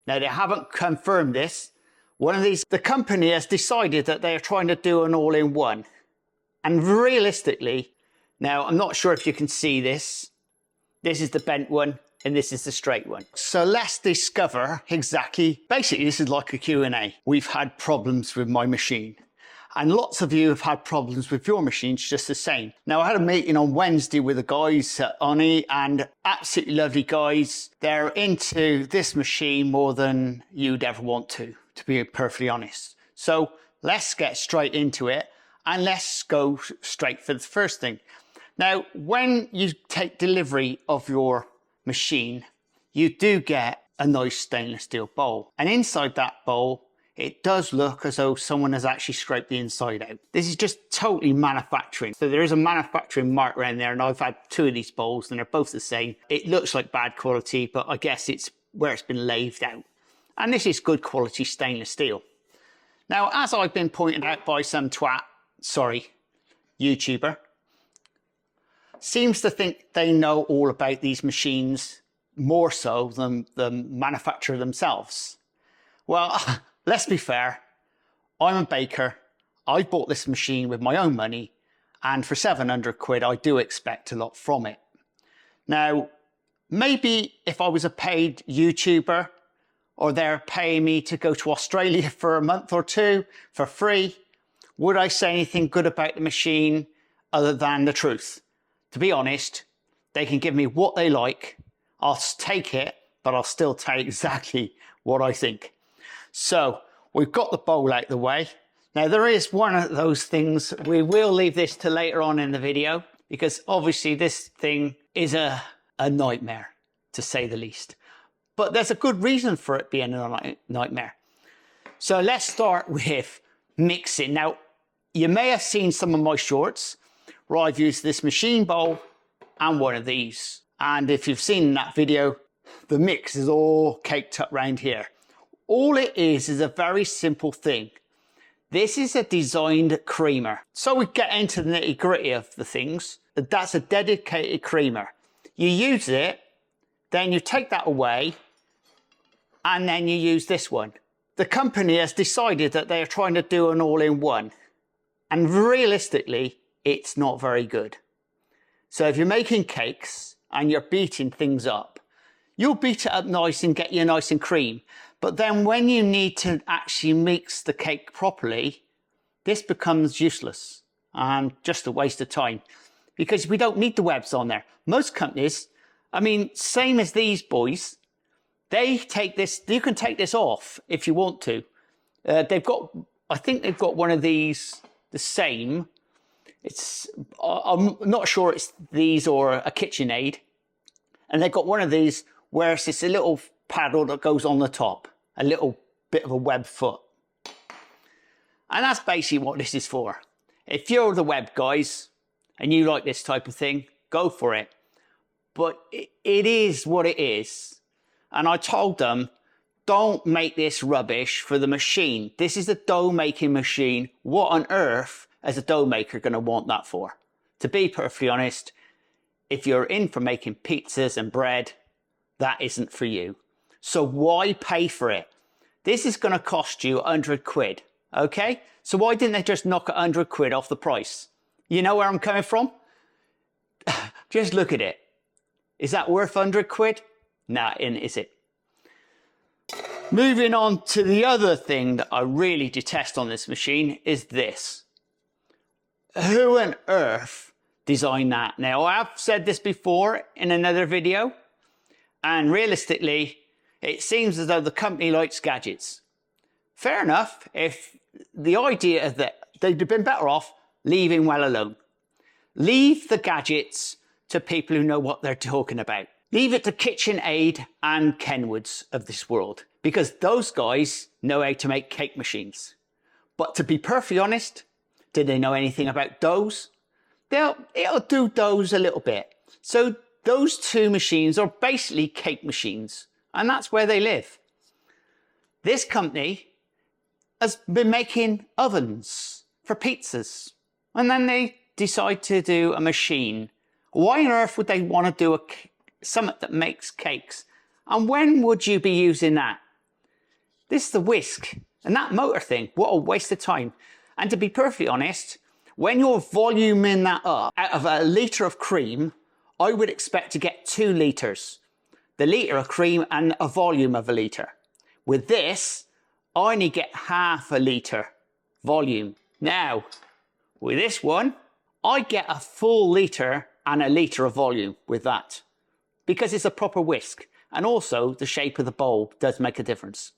Now, they haven't confirmed this. The company has decided that they are trying to do an all-in-one. And realistically, now I'm not sure if you can see this. This is the bent one and this is the straight one. So let's discover exactly, basically this is like a Q&A. We've had problems with my machine. And lots of you have had problems with your machines just the same. Now, I had a meeting on Wednesday with the guys at Ooni, and absolutely lovely guys. They're into this machine more than you'd ever want to be perfectly honest. So let's get straight into it and let's go straight for the first thing. Now, when you take delivery of your machine, you do get a nice stainless steel bowl. And inside that bowl, it does look as though someone has actually scraped the inside out. This is just totally manufacturing. So there is a manufacturing mark around there, and I've had two of these bowls and they're both the same. It looks like bad quality, but I guess it's where it's been lathed out. And this is good quality stainless steel. Now, as I've been pointed out by some YouTuber, seems to think they know all about these machines more so than the manufacturer themselves. Well, let's be fair, I'm a baker, I bought this machine with my own money, and for 700 quid I do expect a lot from it. Now, maybe if I was a paid YouTuber, or they're paying me to go to Australia for a month or two for free, would I say anything good about the machine other than the truth? To be honest, they can give me what they like, I'll take it, but I'll still tell you exactly what I think. So we've got the bowl out the way. Now there is one of those things, we will leave this to later on in the video, because obviously this thing is a nightmare, to say the least. But there's a good reason for it being a nightmare. So let's start with mixing. Now, you may have seen some of my shorts where I've used this machine bowl and one of these. And if you've seen that video, the mix is all caked up around here. All it is a very simple thing. This is a designed creamer. So we get into the nitty gritty of the things. That's a dedicated creamer. You use it, then you take that away, and then you use this one. The company has decided that they are trying to do an all-in-one. And realistically, it's not very good. So if you're making cakes and you're beating things up, you'll beat it up nice and get you nice and cream. But then when you need to actually mix the cake properly, this becomes useless and just a waste of time, because we don't need the webs on there. Most companies, I mean, same as these boys, they take this, you can take this off if you want to. I think they've got one of these, the same. I'm not sure it's these or a KitchenAid. And they've got one of these where it's just a little paddle that goes on the top, a little bit of a web foot. And that's basically what this is for. If you're the web guys and you like this type of thing, go for it. But it is what it is. And I told them, don't make this rubbish for the machine. This is a dough making machine. What on earth is a dough maker going to want that for? To be perfectly honest, if you're in for making pizzas and bread, that isn't for you. So why pay for it? This is going to cost you 100 quid, okay? So why didn't they just knock 100 quid off the price? You know where I'm coming from? Just look at it. Is that worth 100 quid? Nah, is it? Moving on to the other thing that I really detest on this machine is this. Who on earth designed that? Now, I've said this before in another video, and realistically, it seems as though the company likes gadgets. Fair enough, if the idea is that they'd have been better off leaving well alone. Leave the gadgets to people who know what they're talking about. Leave it to KitchenAid and Kenwoods of this world, because those guys know how to make cake machines. But to be perfectly honest, did they know anything about doughs? It'll do doughs a little bit. So those two machines are basically cake machines, and that's where they live. This company has been making ovens for pizzas, and then they decide to do a machine. Why on earth would they want to do something that makes cakes? And when would you be using that? This is the whisk. And that motor thing, what a waste of time. And to be perfectly honest, when you're voluming that up, out of a litre of cream, I would expect to get 2 litres. The litre of cream and a volume of a litre. With this, I only get half a litre volume. Now, with this one, I get a full litre and a litre of volume with that. Because it's a proper whisk. And also, the shape of the bowl does make a difference.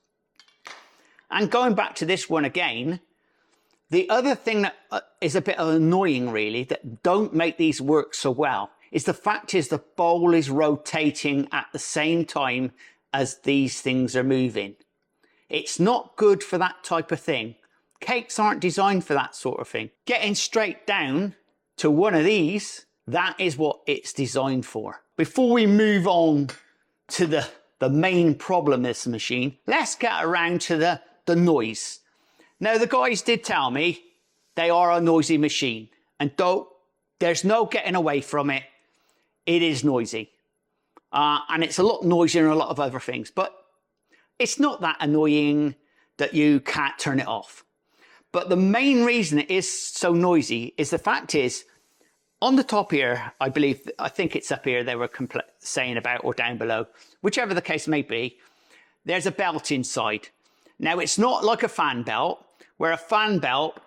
And going back to this one again, the other thing that is a bit annoying really, that don't make these work so well, is the fact is the bowl is rotating at the same time as these things are moving. It's not good for that type of thing. Cakes aren't designed for that sort of thing. Getting straight down to one of these, that is what it's designed for. Before we move on to the main problem of this machine, let's get around to the noise. Now, the guys did tell me they are a noisy machine, and there's no getting away from it. It is noisy. And it's a lot noisier than a lot of other things, but it's not that annoying that you can't turn it off. But the main reason it is so noisy is the fact is, on the top here, I think it's up here they were saying about, or down below, whichever the case may be, there's a belt inside. Now, it's not like a fan belt, where a fan belt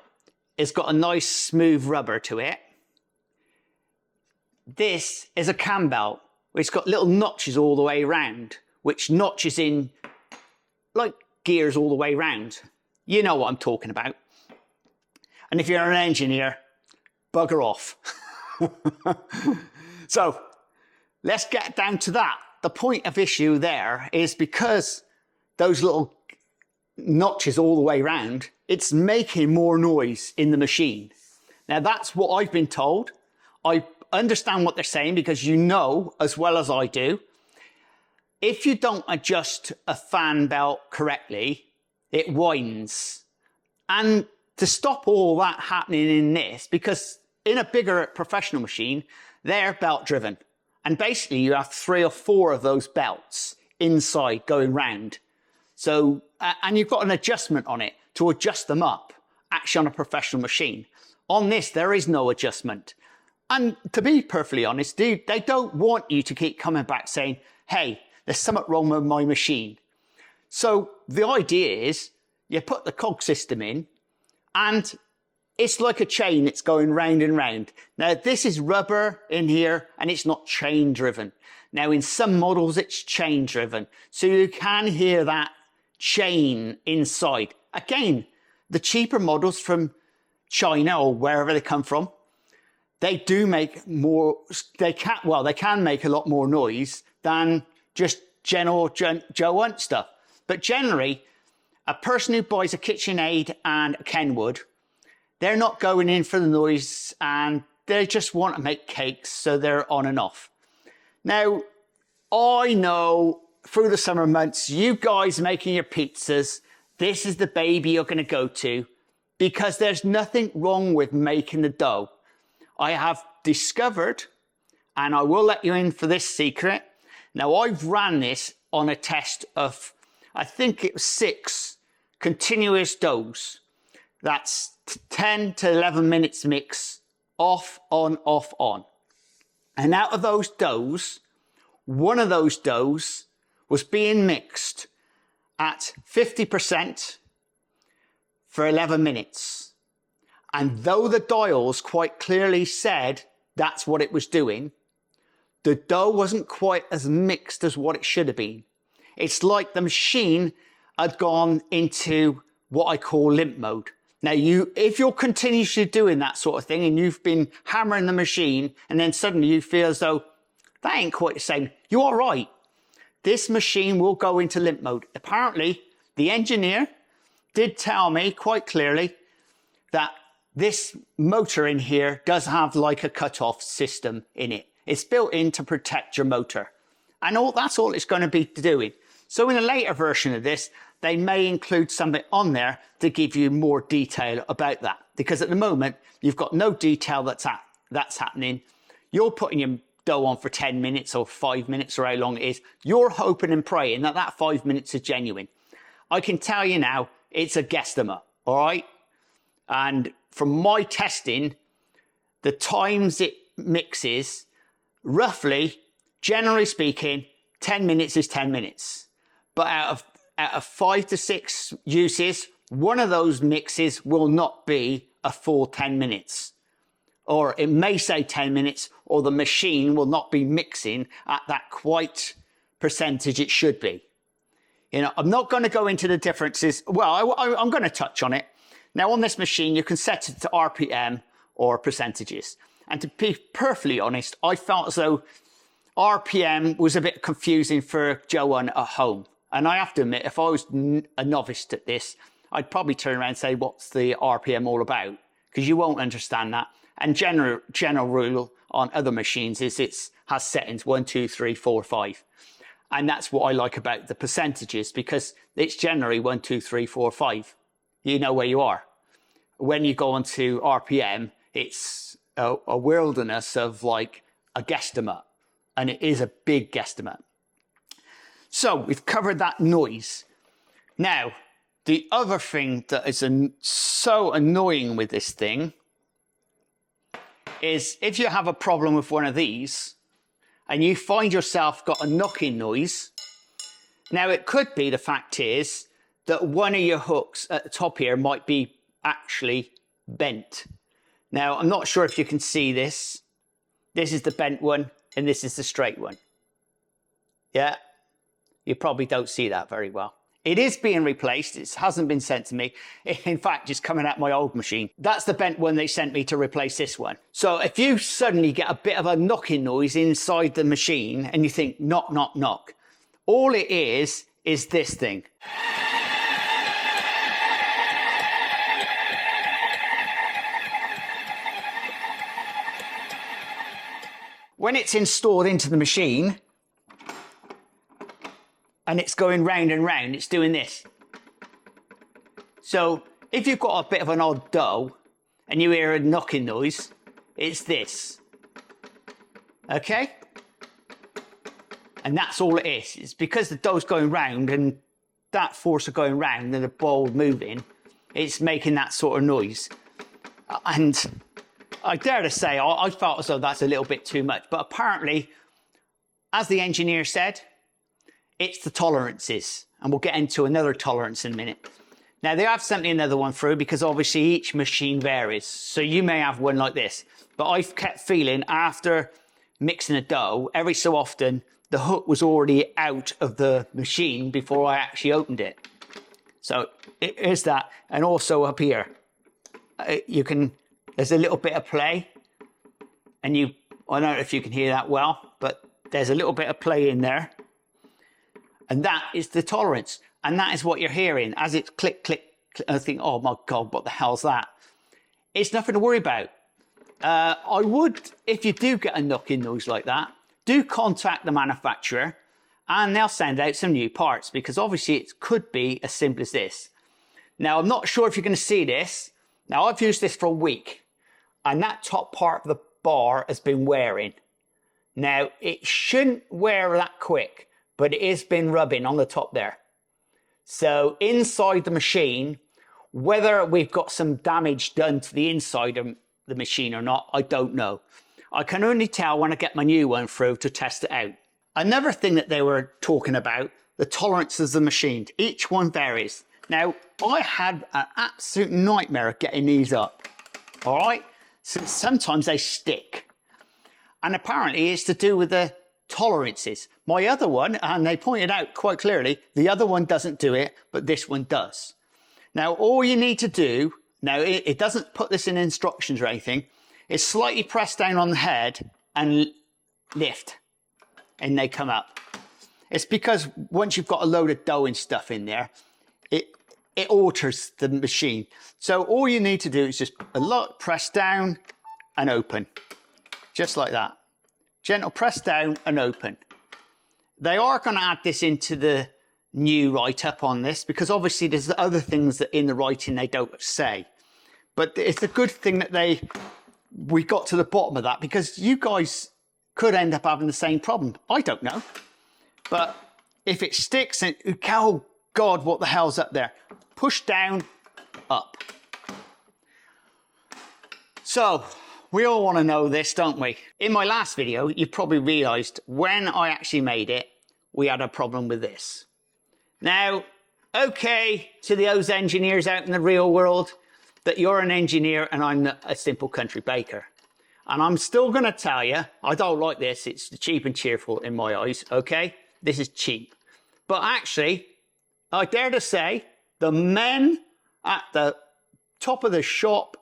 has got a nice smooth rubber to it. This is a cam belt, where it's got little notches all the way around, which notches in like gears all the way around. You know what I'm talking about. And if you're an engineer, bugger off. So let's get down to that. The point of issue there is because those little notches all the way around, it's making more noise in the machine. Now that's what I've been told. I understand what they're saying because you know as well as I do, if you don't adjust a fan belt correctly, it whines. And to stop all that happening in this, because in a bigger professional machine, they're belt driven. And basically you have 3 or 4 of those belts inside going round. So, and you've got an adjustment on it to adjust them up, actually on a professional machine. On this, there is no adjustment. And to be perfectly honest, they don't want you to keep coming back saying, hey, there's something wrong with my machine. So the idea is you put the cog system in and it's like a chain, it's going round and round. Now this is rubber in here and it's not chain driven. Now in some models it's chain driven. So you can hear that chain inside. Again, the cheaper models from China or wherever they come from, they do make more, they can make a lot more noise than just general Joe Hunt stuff. But generally, a person who buys a KitchenAid and a Kenwood, they're not going in for the noise and they just want to make cakes, so they're on and off. Now, I know through the summer months, you guys making your pizzas, this is the baby you're going to go to because there's nothing wrong with making the dough. I have discovered, and I will let you in for this secret. Now, I've ran this on a test of, I think it was 6 continuous doughs. That's 10 to 11 minutes mix, off, on, off, on. And out of those doughs, one of those doughs was being mixed at 50% for 11 minutes. And though the dials quite clearly said that's what it was doing, the dough wasn't quite as mixed as what it should have been. It's like the machine had gone into what I call limp mode. Now, if you're continuously doing that sort of thing and you've been hammering the machine and then suddenly you feel as though that ain't quite the same, you are right. This machine will go into limp mode. Apparently, the engineer did tell me quite clearly that this motor in here does have like a cut-off system in it. It's built in to protect your motor. And that's all it's going to be doing. So in a later version of this, they may include something on there to give you more detail about that. Because at the moment, you've got no detail that's happening. You're putting your dough on for 10 minutes or 5 minutes or how long it is. You're hoping and praying that that 5 minutes is genuine. I can tell you now, it's a guesstimate, all right? And from my testing, the times it mixes, roughly, generally speaking, 10 minutes is 10 minutes. But out of 5 to 6 uses, one of those mixes will not be a full 10 minutes. Or it may say 10 minutes, or the machine will not be mixing at that quite percentage it should be. You know, I'm not going to go into the differences. Well, I'm going to touch on it. Now, on this machine, you can set it to RPM or percentages. And to be perfectly honest, I felt as though RPM was a bit confusing for Joe at home. And I have to admit, if I was a novice at this, I'd probably turn around and say, what's the RPM all about? Because you won't understand that. And general rule on other machines is it has settings 1, 2, 3, 4, 5. And that's what I like about the percentages, because it's generally 1, 2, 3, 4, 5. You know where you are. When you go onto RPM, it's a wilderness of like a guesstimate. And it is a big guesstimate. So we've covered that noise. Now, the other thing that is so annoying with this thing is if you have a problem with one of these and you find yourself got a knocking noise. Now, it could be the fact is that one of your hooks at the top here might be actually bent. Now, I'm not sure if you can see this. This is the bent one and this is the straight one. Yeah, you probably don't see that very well. It is being replaced. It hasn't been sent to me. In fact, it's coming out my old machine. That's the bent one they sent me to replace this one. So if you suddenly get a bit of a knocking noise inside the machine and you think knock, knock, knock, all it is this thing. When it's installed into the machine, and it's going round and round, it's doing this. So if you've got a bit of an odd dough and you hear a knocking noise, it's this. Okay? And that's all it is. It's because the dough's going round and that force of going round and the bowl moving, it's making that sort of noise. And I dare to say, I felt as though that's a little bit too much. But apparently, as the engineer said, it's the tolerances, and we'll get into another tolerance in a minute. Now, they have sent me another one through because obviously each machine varies. So you may have one like this, but I've kept feeling after mixing a dough, every so often, the hook was already out of the machine before I actually opened it. So it is that. And also up here, there's a little bit of play, and I don't know if you can hear that well, but there's a little bit of play in there. And that is the tolerance. And that is what you're hearing as it's click, click, click. I think, oh my God, what the hell's that? It's nothing to worry about. I would, if you do get a knocking noise like that, do contact the manufacturer and they'll send out some new parts, because obviously it could be as simple as this. Now, I'm not sure if you're going to see this. Now, I've used this for a week and that top part of the bar has been wearing. Now, it shouldn't wear that quick, but it has been rubbing on the top there. So inside the machine, whether we've got some damage done to the inside of the machine or not, I don't know. I can only tell when I get my new one through to test it out. Another thing that they were talking about, the tolerances of the machine. Each one varies. Now, I had an absolute nightmare of getting these up. All right? So sometimes they stick. And apparently it's to do with the tolerances. My other one, and they pointed out quite clearly, the other one doesn't do it, but this one does. Now, all you need to do, now it doesn't put this in instructions or anything, is slightly press down on the head and lift, and they come up. It's because once you've got a load of dough and stuff in there, it alters the machine. So all you need to do is just press down and open, just like that. Gentle press down and open. They are going to add this into the new write-up on this, because obviously there's other things that in the writing they don't say. But it's a good thing that we got to the bottom of that, because you guys could end up having the same problem. I don't know. But if it sticks, and oh God, what the hell's up there? Push down, up. So, we all want to know this, don't we? In my last video, you probably realized when I actually made it, we had a problem with this. Now, okay, to those engineers out in the real world, that you're an engineer and I'm a simple country baker. And I'm still going to tell you, I don't like this. It's cheap and cheerful in my eyes, okay? This is cheap. But actually, I dare to say, the men at the top of the shop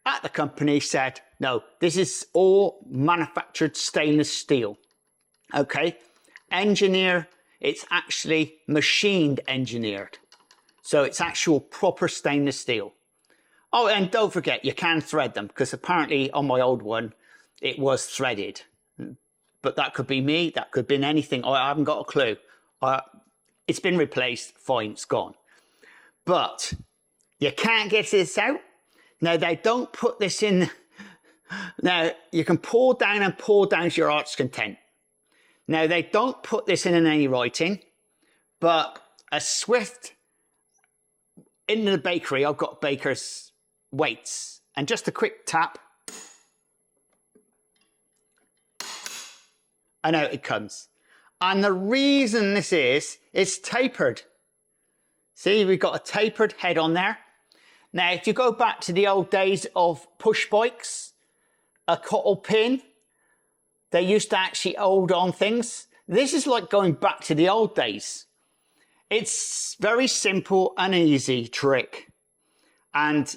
at the company said, no, this is all manufactured stainless steel, okay? Engineer, it's actually machined engineered. So it's actual proper stainless steel. Oh, and don't forget, you can thread them, because apparently on my old one, it was threaded. But that could be me, that could have been anything. I haven't got a clue. It's been replaced, fine, it's gone. But you can't get this out. Now, they don't put this in. Now, you can pour down to your heart's content. Now, they don't put this in any writing, but a swift, in the bakery, I've got baker's weights, and just a quick tap, and out it comes. And the reason this is, it's tapered. See, we've got a tapered head on there. Now, if you go back to the old days of push bikes, a cotton pin, they used to actually hold on things. This is like going back to the old days. It's very simple and easy trick. And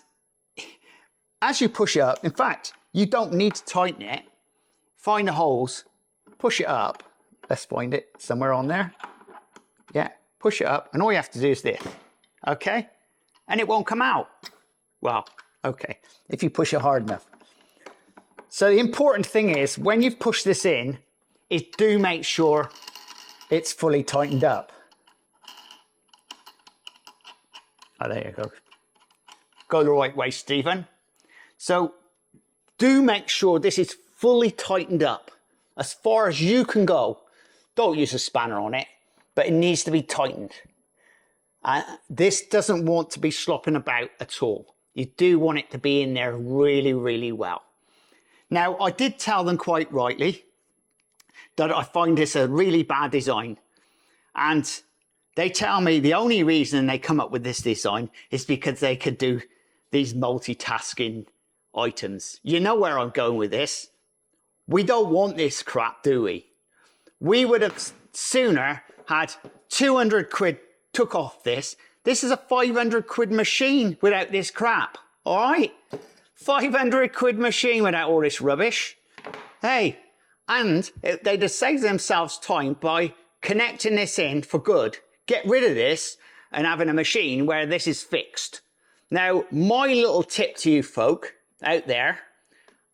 as you push it up, in fact, you don't need to tighten it. Find the holes, push it up. Let's find it somewhere on there. Yeah, push it up, and all you have to do is this, okay? And it won't come out. Well, okay, if you push it hard enough. So the important thing is, when you've pushed this in, is do make sure it's fully tightened up. Oh, there you go. Go the right way, Stephen. So do make sure this is fully tightened up as far as you can go. Don't use a spanner on it, but it needs to be tightened. This doesn't want to be slopping about at all. You do want it to be in there really, really well. Now, I did tell them quite rightly that I find this a really bad design. And they tell me the only reason they come up with this design is because they could do these multitasking items. You know where I'm going with this. We don't want this crap, do we? We would have sooner had 200 quid took off this. This is a 500 quid machine without this crap, all right? 500 quid machine without all this rubbish. Hey, and they'd have saved themselves time by connecting this in for good. Get rid of this and having a machine where this is fixed. Now, my little tip to you folk out there,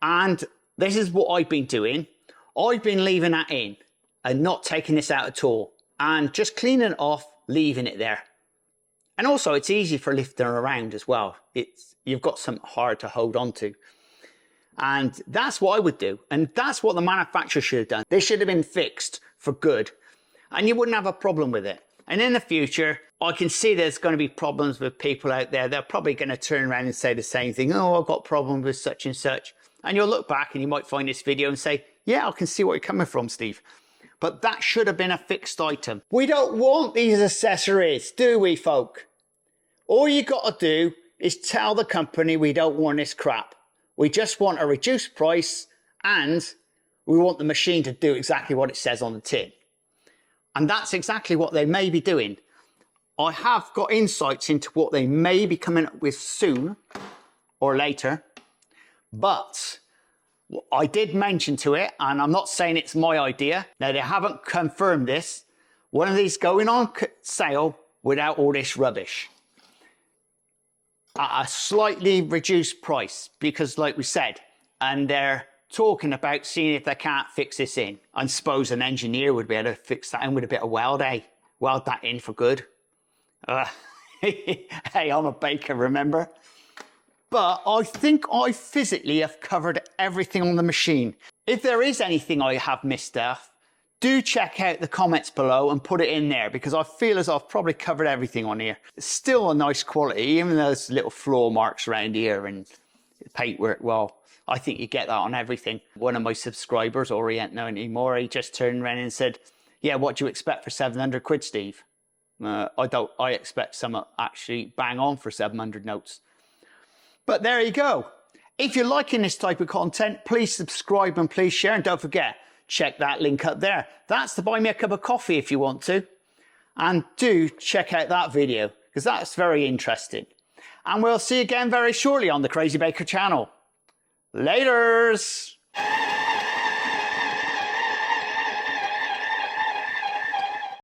and this is what I've been doing. I've been leaving that in and not taking this out at all, and just cleaning it off, leaving it there. And also, it's easy for lifting around as well. You've got something hard to hold on to. And that's what I would do. And that's what the manufacturer should have done. They should have been fixed for good. And you wouldn't have a problem with it. And in the future, I can see there's going to be problems with people out there. They're probably going to turn around and say the same thing. Oh, I've got problems with such and such. And you'll look back and you might find this video and say, yeah, I can see where you're coming from, Steve. But that should have been a fixed item. We don't want these accessories, do we, folk? All you got to do is tell the company we don't want this crap. We just want a reduced price, and we want the machine to do exactly what it says on the tin. And that's exactly what they may be doing. I have got insights into what they may be coming up with soon or later, but I did mention to it, and I'm not saying it's my idea. Now, they haven't confirmed this. One of these going on sale without all this rubbish. At a slightly reduced price, because like we said, and they're talking about seeing if they can't fix this in. I suppose an engineer would be able to fix that in with a bit of weld, eh? Weld that in for good. Hey, I'm a baker, remember? But I think I physically have covered everything on the machine. If there is anything I have missed off, do check out the comments below and put it in there, because I feel as I've probably covered everything on here. It's still a nice quality, even though there's little floor marks around here and paintwork. Well, I think you get that on everything. One of my subscribers, Orient No anymore, he just turned around and said, yeah, what do you expect for 700 quid, Steve? I expect some actually bang on for 700 notes. But there you go. If you're liking this type of content, please subscribe and please share. And don't forget, check that link up there. That's to buy me a cup of coffee if you want to. And do check out that video, because that's very interesting. And we'll see you again very shortly on the Crazy Baker channel. Laters!